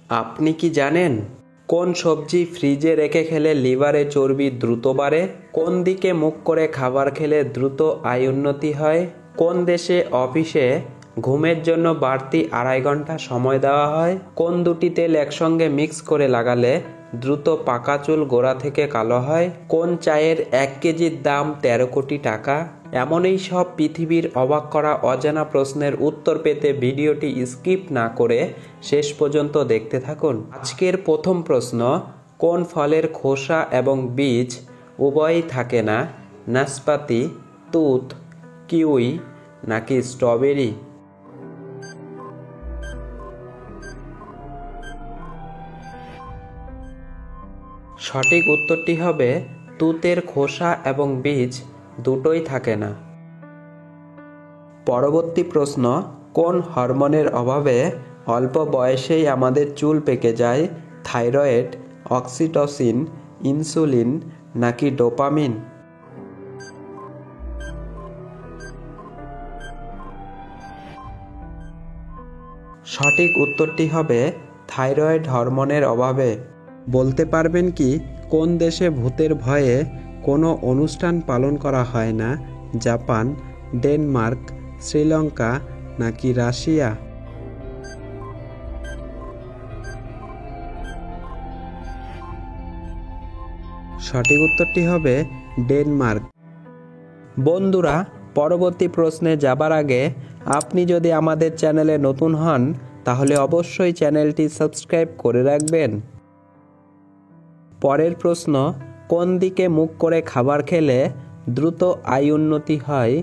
আপনি কি জানেন কোন সবজি ফ্রিজে রেখে খেলে লিভারে চর্বি দ্রুত বাড়ে? কোন দিকে মুখ করে খাবার খেলে দ্রুত আয় উন্নতি হয়? কোন দেশে অফিসে ঘুমের জন্য বাড়তি 2.5 ঘন্টা সময় দেওয়া হয়? কোন দুটি তেল একসঙ্গে মিক্স করে লাগালে দ্রুত পাকা চুল গোড়া থেকে কালো হয়? কোন চায়ের 1 কেজির দাম 13 কোটি টাকা? এমনই সব পৃথিবীর অবাক করা অজানা প্রশ্নের উত্তর পেতে ভিডিওটি স্কিপ না করে শেষ পর্যন্ত দেখতে থাকুন। আজকের প্রথম প্রশ্ন, কোন ফলের খোসা এবং বীজ উভয়ই থাকে না? নাশপাতি, তুত, কিউই নাকি স্ট্রবেরি? সঠিক উত্তরটি হবে তুতের খোসা এবং বীজ দুটোই থাকে না। পরবর্তী প্রশ্ন, কোন হরমোনের অভাবে অল্প বয়সেই আমাদের চুল পেকে যায়? থাইরয়েড, অক্সিটোসিন, ইনসুলিন নাকি ডোপামিন? সঠিক উত্তরটি হবে থাইরয়েড হরমোনের অভাবে। বলতে পারবেন কি কোন দেশে ভূতের ভয়ে কোনো অনুষ্ঠান পালন করা হয় না? জাপান, ডেনমার্ক, শ্রীলঙ্কা নাকি রাশিয়া? সঠিক উত্তরটি হবে ডেনমার্ক। বন্ধুরা, পরবর্তী প্রশ্নে যাবার আগে আপনি যদি আমাদের চ্যানেলে নতুন হন তাহলে অবশ্যই চ্যানেলটি সাবস্ক্রাইব করে রাখবেন। পরের প্রশ্ন, কোন দিকে মুখ করে খাবার খেলে দ্রুত আয় উন্নতি হয়?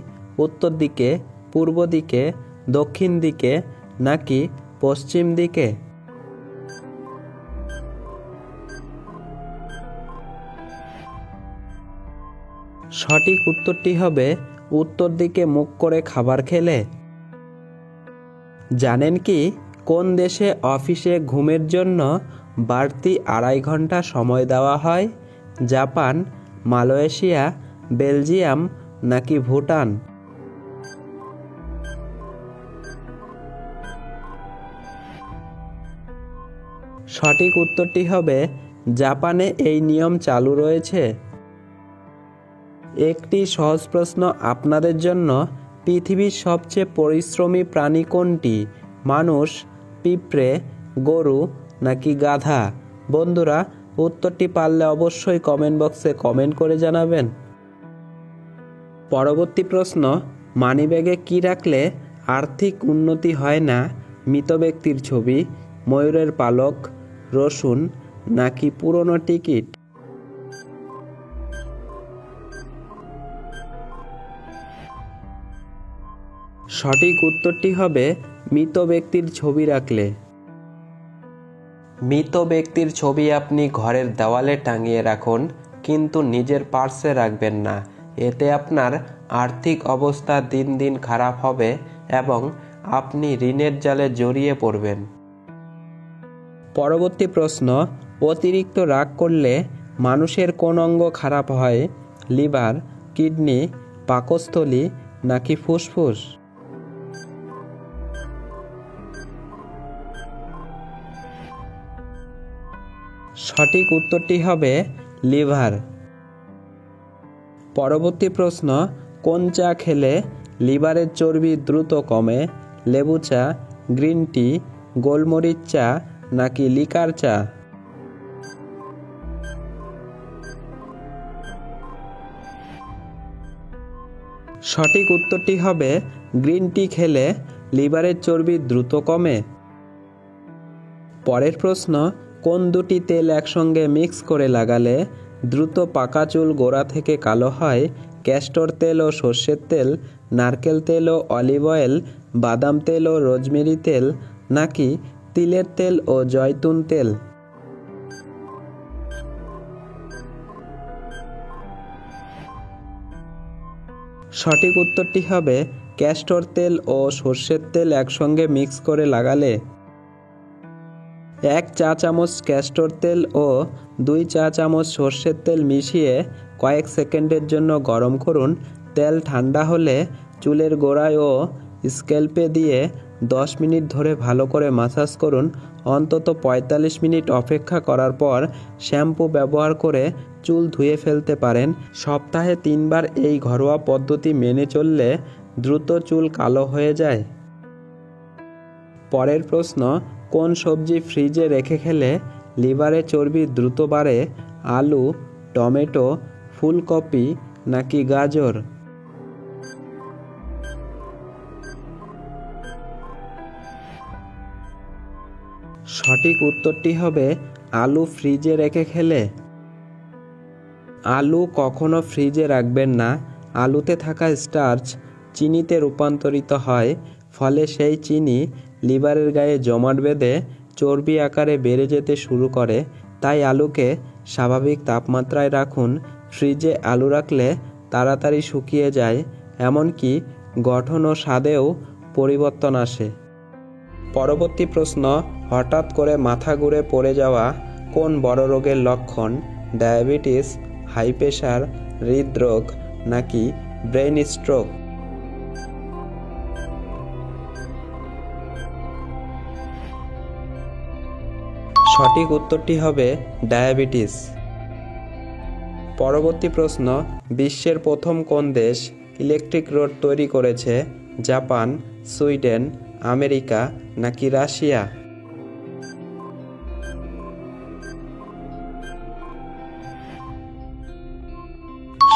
উত্তর দিকে, পূর্ব দিকে, দক্ষিণ দিকে নাকি পশ্চিম দিকে? সঠিক উত্তরটি হবে উত্তর দিকে মুখ করে খাবার খেলে। জানেন কি কোন দেশে অফিসে ঘুমের জন্য বাড়তি 2.5 ঘন্টা সময় দেওয়া হয়? জাপান, মালয়েশিয়া, বেলজিয়াম নাকি ভুটান? সঠিক উত্তরটি হবে জাপানে এই নিয়ম চালু রয়েছে। একটি সহজ প্রশ্ন আপনাদের জন্য, পৃথিবীর সবচেয়ে পরিশ্রমী প্রাণী কোনটি? মানুষ, পিঁপড়ে, গরু নাকি গাধা? বন্ধুরা, উত্তরটি পারলে অবশ্যই কমেন্ট বক্সে কমেন্ট করে জানাবেন। পরবর্তী প্রশ্ন, মানিব্যাগে কি রাখলে আর্থিক উন্নতি হয় না? মৃত ব্যক্তির ছবি, ময়ূরের পালক, রসুন নাকি পুরনো টিকিট? সঠিক উত্তরটি হবে মৃত ব্যক্তির ছবি রাখলে। মৃত ব্যক্তির ছবি আপনি ঘরের দেওয়ালে টাঙিয়ে রাখুন, কিন্তু নিজের পার্সে রাখবেন না। এতে আপনার আর্থিক অবস্থা দিন দিন খারাপ হবে এবং আপনি ঋণের জালে জড়িয়ে পড়বেন। পরবর্তী প্রশ্ন, অতিরিক্ত রাগ করলে মানুষের কোন অঙ্গ খারাপ হয়? লিভার, কিডনি, পাকস্থলী নাকি ফুসফুস? সঠিক উত্তরটি হবে লিভার। পরবর্তী প্রশ্ন, কোন চা খেলে লিভারের চর্বি দ্রুত কমে? লেবু চা, গ্রিন টি, গোলমরিচ চা নাকি লিকার চা? সঠিক উত্তরটি হবে গ্রিন টি খেলে লিভারের চর্বি দ্রুত কমে। পরের প্রশ্ন, কোন দুটি তেল একসঙ্গে মিক্স করে লাগালে দ্রুত পাকা চুল গোড়া থেকে কালো হয়? ক্যাস্টর তেল ও সর্ষের তেল, নারকেল তেল ও অলিভ অয়েল, বাদাম তেল ও রোজমেরি তেল নাকি তিলের তেল ও জয়তুন তেল? সঠিক উত্তরটি হবে ক্যাস্টর তেল ও সর্ষের তেল একসঙ্গে মিক্স করে লাগালে। 1 চা চামচ ক্যাস্টর তেল ও 2 চা চামচ সর্ষের তেল মিশিয়ে কয়েক সেকেন্ডের জন্য গরম করুন। তেল ঠান্ডা হলে চুলের গোড়ায় ও স্ক্যাল্পে দিয়ে 10 মিনিট ধরে ভালো করে মাসাজ করুন। অন্তত 45 মিনিট অপেক্ষা করার পর শ্যাম্পু ব্যবহার করে চুল ধুয়ে ফেলতে পারেন। সপ্তাহে 3 বার এই ঘরোয়া পদ্ধতি মেনে চললে দ্রুত চুল কালো হয়ে যায়। পরের প্রশ্ন, কোন সবজি ফ্রিজে রেখে খেলে লিভারে চর্বি দ্রুত বাড়ে? আলু, টমেটো, ফুলকপি নাকি গাজর? সঠিক উত্তরটি হবে আলু ফ্রিজে রেখে খেলে। আলু কখনো ফ্রিজে রাখবেন না। আলুতে থাকা স্টার্চ চিনিতে রূপান্তরিত হয়, ফলে সেই চিনি লিভারের গায়ে জমাট বেঁধে চর্বি আকারে বেড়ে যেতে শুরু করে। তাই আলুকে স্বাভাবিক তাপমাত্রায় রাখুন। ফ্রিজে আলু রাখলে তাড়াতাড়ি শুকিয়ে যায়, এমনকি গঠন ও স্বাদেও পরিবর্তন আসে। পরবর্তী প্রশ্ন, হঠাৎ করে মাথা ঘুরে পড়ে যাওয়া কোন বড় রোগের লক্ষণ? ডায়াবেটিস, হাই প্রেশার, হৃদরোগ নাকি ব্রেন স্ট্রোক? সঠিক উত্তরটি হবে ডায়াবেটিস। পরবর্তী প্রশ্ন, বিশ্বের প্রথম কোন দেশ ইলেকট্রিক রোড তৈরি করেছে? জাপান, সুইডেন, আমেরিকা নাকি রাশিয়া?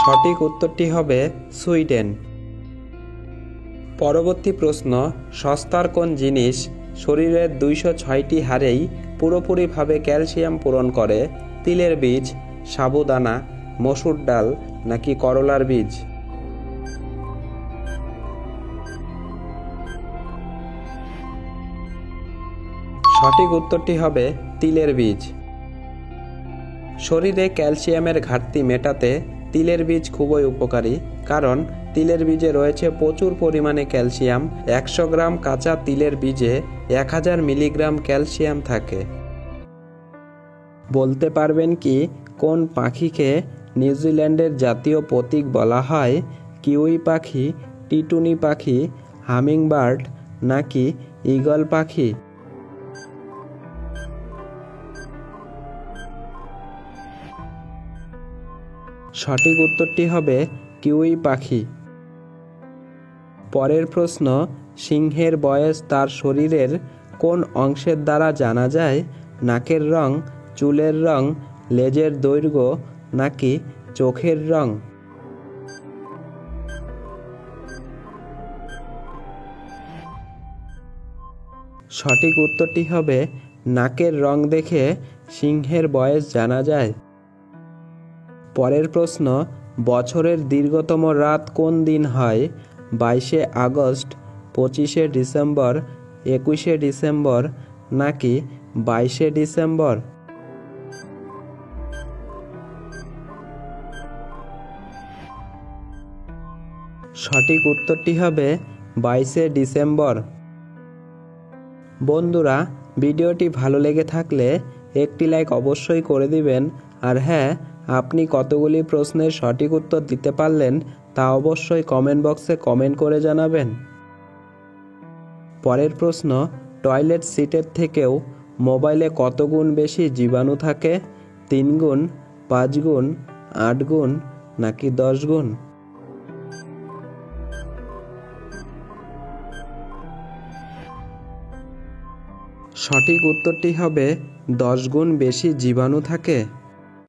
সঠিক উত্তরটি হবে সুইডেন। পরবর্তী প্রশ্ন, সস্তার কোন জিনিস শরীরের 206টি হাড়েই পুরোপুরিভাবে ক্যালসিয়াম পূরণ করে? তিলের বীজ, সাবুদানা, মসুর ডাল নাকি করলার বীজ? সঠিক উত্তরটি হবে তিলের বীজ। শরীরে ক্যালসিয়ামের ঘাটতি মেটাতে তিলের বীজ খুবই উপকারী, কারণ তিলের বীজে রয়েছে প্রচুর পরিমাণে ক্যালসিয়াম। 100 গ্রাম কাঁচা তিলের বীজে 1000 মিলিগ্রাম ক্যালসিয়াম থাকে। বলতে পারবেন কি কোন পাখিকে নিউজিল্যান্ডের জাতীয় প্রতীক বলা হয়? কিউই পাখি, টিটুনি পাখি, হামিংবার্ড নাকি ঈগল পাখি? সঠিক উত্তরটি হবে কিউই পাখি। পরের প্রশ্ন, সিংহের বয়স তার শরীরের কোন অংশের দ্বারা জানা যায়? নাকের রং, চুলের রং, লেজের দৈর্ঘ্য নাকি চোখের রং? সঠিক উত্তরটি হবে নাকের রং দেখে সিংহের বয়স জানা যায়। পরের প্রশ্ন, বছরের দীর্ঘতম রাত কোন দিন হয়? 22শে আগস্ট, 25শে ডিসেম্বর, 21শে ডিসেম্বর নাকি 22শে ডিসেম্বর? সঠিক উত্তরটি হবে 22শে ডিসেম্বর। বন্ধুরা, ভিডিওটি ভালো লেগে থাকলে একটি লাইক অবশ্যই করে দিবেন। আর হ্যাঁ, আপনি কতগুলি প্রশ্নের সঠিক উত্তর দিতে পারলেন তা অবশ্যই কমেন্ট বক্সে কমেন্ট করে জানাবেন। পরের প্রশ্ন, টয়লেট সিটের থেকেও মোবাইলে কত গুণ বেশি জীবাণু থাকে? 3 গুণ, 5 গুণ, 8 গুণ নাকি 10 গুণ? সঠিক উত্তরটি হবে 10 গুণ বেশি জীবাণু থাকে।